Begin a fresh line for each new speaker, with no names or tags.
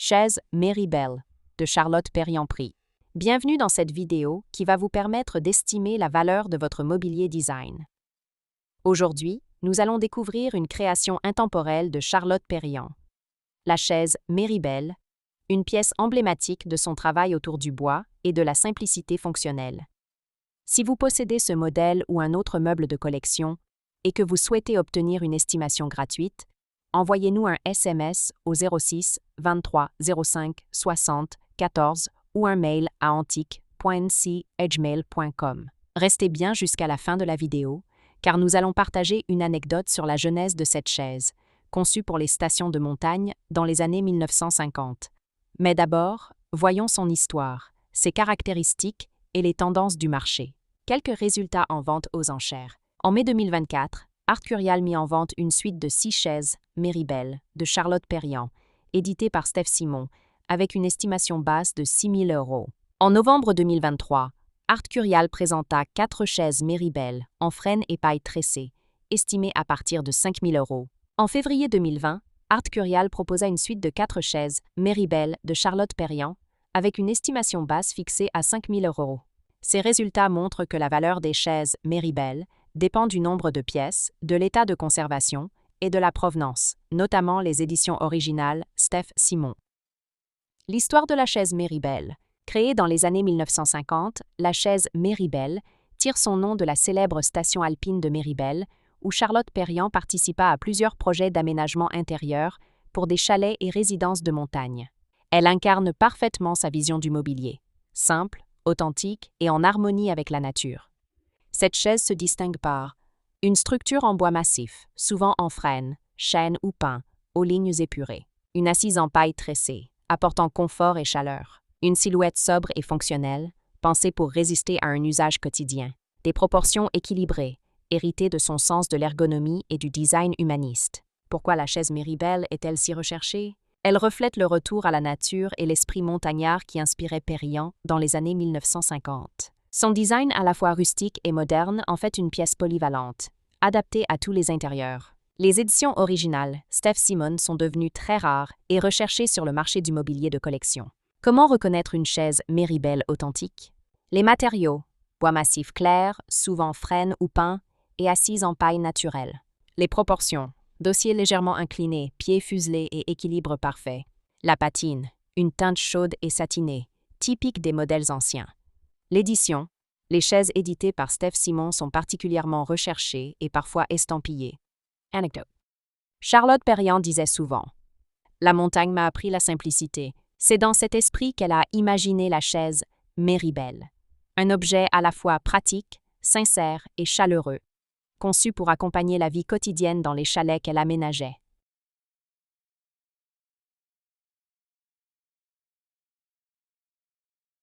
Chaise Méribel de Charlotte Perriand-Prix. Bienvenue dans cette vidéo qui va vous permettre d'estimer la valeur de votre mobilier design. Aujourd'hui, nous allons découvrir une création intemporelle de Charlotte Perriand. La chaise Méribel, une pièce emblématique de son travail autour du bois et de la simplicité fonctionnelle. Si vous possédez ce modèle ou un autre meuble de collection et que vous souhaitez obtenir une estimation gratuite, envoyez-nous un SMS au 06 23 05 60 14 ou un mail à antique.nc@gmail.com. Restez bien jusqu'à la fin de la vidéo, car nous allons partager une anecdote sur la genèse de cette chaise, conçue pour les stations de montagne dans les années 1950. Mais d'abord, voyons son histoire, ses caractéristiques et les tendances du marché. Quelques résultats en vente aux enchères. En mai 2024, Art Curial mit en vente une suite de 6 chaises Méribel de Charlotte Perriand, éditée par Steph Simon, avec une estimation basse de 6 000 €. En novembre 2023, Art Curial présenta 4 chaises Méribel en frêne et paille tressée, estimées à partir de 5 000 €. En février 2020, Art Curial proposa une suite de 4 chaises Méribel de Charlotte Perriand, avec une estimation basse fixée à 5 000 €. Ces résultats montrent que la valeur des chaises Méribel dépend du nombre de pièces, de l'état de conservation et de la provenance, notamment les éditions originales Steph Simon. L'histoire de la chaise Méribel. Créée dans les années 1950, la chaise Méribel tire son nom de la célèbre station alpine de Méribel, où Charlotte Perriand participa à plusieurs projets d'aménagement intérieur pour des chalets et résidences de montagne. Elle incarne parfaitement sa vision du mobilier, simple, authentique et en harmonie avec la nature. Cette chaise se distingue par une structure en bois massif, souvent en frêne, chêne ou pin, aux lignes épurées. Une assise en paille tressée, apportant confort et chaleur. Une silhouette sobre et fonctionnelle, pensée pour résister à un usage quotidien. Des proportions équilibrées, héritées de son sens de l'ergonomie et du design humaniste. Pourquoi la chaise Méribel est-elle si recherchée? Elle reflète le retour à la nature et l'esprit montagnard qui inspirait Perriand dans les années 1950. Son design à la fois rustique et moderne en fait une pièce polyvalente, adaptée à tous les intérieurs. Les éditions originales Steph Simon sont devenues très rares et recherchées sur le marché du mobilier de collection. Comment reconnaître une chaise Méribel authentique? Les matériaux: bois massif clair, souvent frêne ou pin, et assise en paille naturelle. Les proportions: dossier légèrement incliné, pieds fuselés et équilibre parfait. La patine: une teinte chaude et satinée, typique des modèles anciens. L'édition: les chaises éditées par Steph Simon sont particulièrement recherchées et parfois estampillées. Anecdote. Charlotte Perriand disait souvent: « La montagne m'a appris la simplicité. C'est dans cet esprit qu'elle a imaginé la chaise Méribel. Un objet à la fois pratique, sincère et chaleureux, conçu pour accompagner la vie quotidienne dans les chalets qu'elle aménageait. »